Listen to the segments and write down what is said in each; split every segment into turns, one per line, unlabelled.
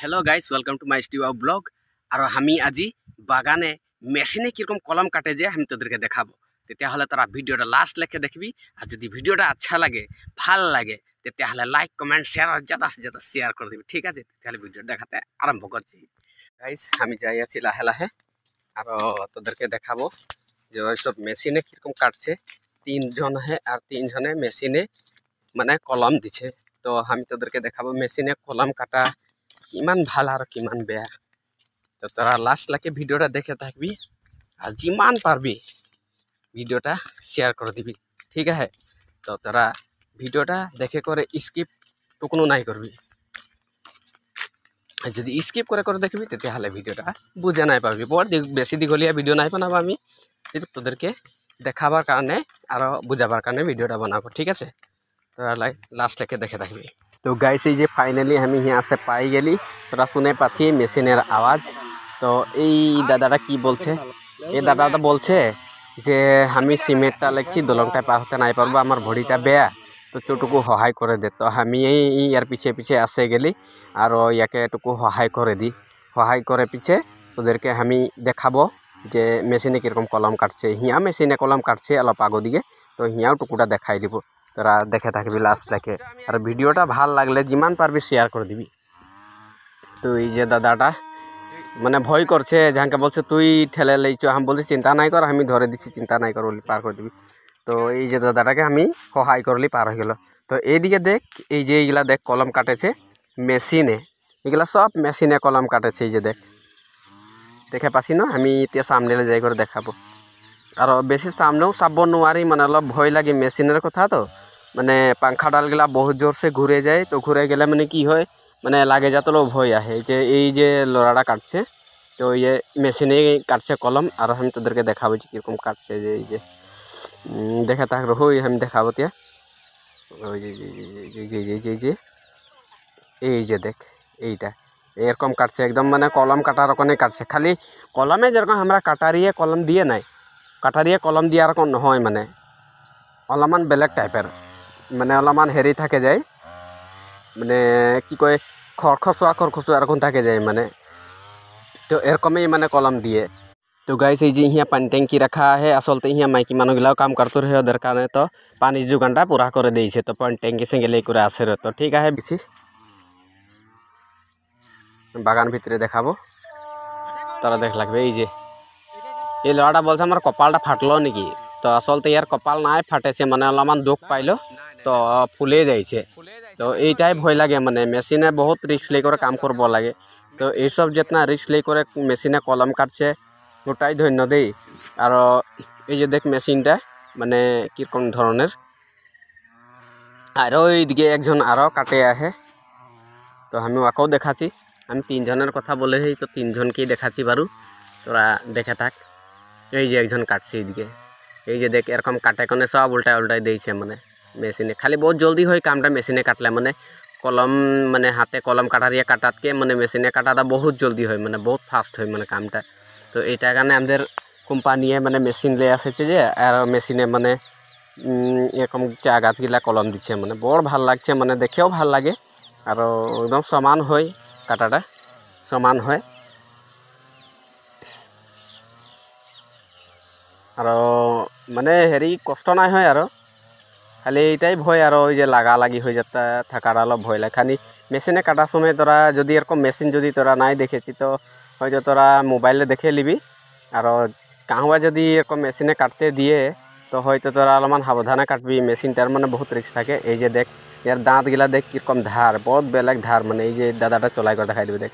Hello guys welcome to my studio blog और हमी আজি बागाने मेशिने किरकम कलम काटे जे हम तोदेरके देखाबो तेतिया हले तोरा भिडियोटा लास्ट लेके देखबी और जदि भिडियोटा अच्छा लागे ভাল লাগে तेतिया हले लाइक कमेंट शेयर और ज्यादा से ज्यादा शेयर कर दिबी ठीक আছে तेतिया हले भिडियो देखाते आरंभ करছি गाइस আমি যাই আছি লাহে লাহে আর তোদেরকে দেখাবো যে সব মেশিনে কিরকম কাটছে তিনজন है আর তিনজনে মেশিনে মানে কলম দিছে তো আমি তোদেরকে দেখাবো মেশিনে কলম কাটা কিমান ভাল আর কিমান বেয়া তো তোরা লাস্ট লাকে ভিডিওটা দেখে থাকবি আর जिमान পারবি ভিডিওটা শেয়ার করে দিবি ঠিক আছে তো তোরা ভিডিওটা দেখে করে স্কিপ টুকুনো নাই করবি আর যদি স্কিপ করে করে দেখবি তেতিয়াহলে ভিডিওটা বুঝা নাই পাবি বড় বেশি দীঘলীয়া ভিডিও নাই বানাবো আমি সির্ফ তোদেরকে দেখাবার কারণে আর বুঝাবার কারণে ভিডিওটা বানাবো ঠিক আছে তো লাস্ট লাকে দেখে থাকবি तो गाइस ये फाइनली हम यहाँ से पाई गली थोड़ा सुने पाची मेशिनेर आवाज तो ये दादा की बोलছে ये दादा बोलছে যে আমি সিমেন্টটা লাগছি দলংটা পার হতে নাই পারবো আমার ভড়িটা বেয়া তো চটুকু সহায় করে দে তো আমি ইয়ার পিছে পিছে আসে গেলি আর ইয়াকে এটুকু সহায় করে দি সহায় করে পিছে তোদেরকে আমি দেখাবো যে মেশিনে কিরকম কলম কাটছে হিয়া মেশিনে কলম কাটছে অলপ আগো দিকে তো হিয়াও টুকুটা দেখাই দিব তোরা দেখে থাকবি লাস্ট লাকে আর ভিডিওটা ভাল লাগলে जिमान পারবি শেয়ার করে দিবি তো এই যে দাদাটা মানে ভয় করছে যাকে বলছে তুই ঠেলে লইছ আমি বলছি চিন্তা নাই কর আমি ধরে দিছি চিন্তা নাই কর বলি পার করে দিবি তো এই যে দাদাটাকে আমি সহায় করলি পার হয়ে গেল তো এইদিকে দেখ এই যে এইগুলা দেখ কলম কাটেছে মেশিনে এগুলা সব মেশিনে কলম কাটেছে এই যে দেখ দেখে পাছি না আমি এতিয়া সামনে যাই করে দেখাবো আর বেশি সামনেও চাব নোৱাৰি মানে অলপ ভয় লাগে মেশিনের কথা তো মানে পাংখা ডালগুলা বহুত জোর से ঘুরে যায় তো ঘুরে গেলে মানে কি হয় মানে লাগে যাতলেও ভয় আহে যে এই যে লড়াটা কাটছে তো ये মেশিনে কাটছে কলম আর আমি তোদেরকে দেখাবো যে কিরকম কাটছে যে এই যে দেখা থাক রই আমি দেখাবো তিয়া ওই যে এই যে দেখ এইটা এরকম কাটছে একদম মানে কলম কাটার ওখানে কাটছে খালি কলমে যেরকম আমরা কাটারিয়ে কলম দিয়ে নাই কাটারিয়ে কলম দিয়ার কোন নহয় মানে অলমান বেলেগ টাইপের মানে অলমান হেৰি থাকে যায় মানে কি কয় খরখসুয়া এরকম থাকে যায় মানে তো এরকমই মানে কলম দিয়ে তো গাইস এই যে ইয়া পানি ট্যাঙ্কি রাখা है আসলতে ইয়া মাইকি মানুষগুলাও কাম করতে রহে ওদের কারণে তো পানির যোগানটা পুরা করে দিয়েছে তো পানি ট্যাঙ্কি সঙ্গে লেই করে আসে তো ঠিক আছে বেশি বাগান ভিতরে দেখাবো তারা দেখ লাগবে এই যে এই লড়াটা বলছে আমার কপালটা ফাটলো নাকি তো আসলতে ইয়ার কপাল নাই ফাটেছে মানে অলমান দুঃখ পাইলো তো ফুলে যাইছে তো এইটাই ভয় লাগে মানে মেশিনে বহুত রিস্ক লেই করে কাম করব লাগে তো এইসব যেতনা রিস্ক লেই করে মেশিনে কলম কাটছে ওটাই ধন্য দেই আর এই যে দেখ মেশিনটা মানে কিরকম ধরনের আর ওইদিকে একজন আরো কাটে আহে তো আমি ওকেও দেখাচ্ছি আমি তিনজনের কথা বলেই তো তিনজনকেই দেখাচ্ছি বারু তোরা দেখে থাক এই যে একজন কাটছে এইদিকে এই যে দেখ এরকম কাটে কোনে সব উল্টায় উল্টায় দিয়েছে মানে মেশিনে খালি বহুত জলদি হয় কামটা মেশিনে কাটলে মানে কলম মানে হাতে কলম কাটারিয়ে কাটাতকে মানে মেশিনে কাটাটা বহুত জলদি হয় মানে বহুত ফাস্ট হয় মানে কামটা তো এইটা কারণে আমাদের কোম্পানিয়ে মানে মেশিন লে আসেছে যে আর মেশিনে মানে এরকম চা গাছগুলা কলম দিচ্ছে মানে বড় ভাল লাগছে মানে দেখেও ভাল লাগে আর একদম সমান হয় কাটাটা সমান হয় আর মানে হেৰি কষ্ট নাই হয় আর খালি এইটাই ভয় আর ওই যে লাগি হয়ে যাতা থাকার অলপ ভয় লাগে খালি মেশিনে কাটার সময় তোরা যদি এরকম মেশিন যদি তোরা নাই দেখেছি তো হয়তো তোরা মোবাইলে দেখে নিবি আর কাহুয়া যদি এরকম মেশিনে কাটতে দিয়ে তো হয়তো তোরা অলমান সাবধানে কাটবি মেশিনটার মানে বহুত রিস্ক থাকে এই যে দেখ ইয়ার দাঁতগুলা দেখ কিরকম ধার বহুত বেলেগ ধার মানে এই যে দাদাটা চলাই করে দেখাই দিবে দেখ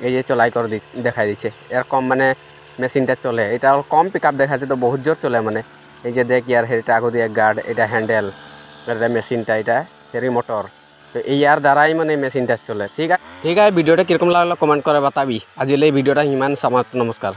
এই যে চলাই করে দেখাই দিছে এরকম মানে মেশিনটা চলে এটা কম পিক আপ দেখাচ্ছে তো বহুত জোর চলে মানে এই যে দেখ ইয়ার হেরিটা আগো দিয়ে গার্ড এটা হ্যান্ডেল এটা মেশিনটা এটা হেরি মোটর তো এই ইয়ার দ্বারাই মানে মেশিনটা চলে ঠিক আছে ভিডিওটা কিরকম লাগলো কমেন্ট করে বাতাবি আজিলে এই ভিডিওটা ইমান সমাপ্ত নমস্কার।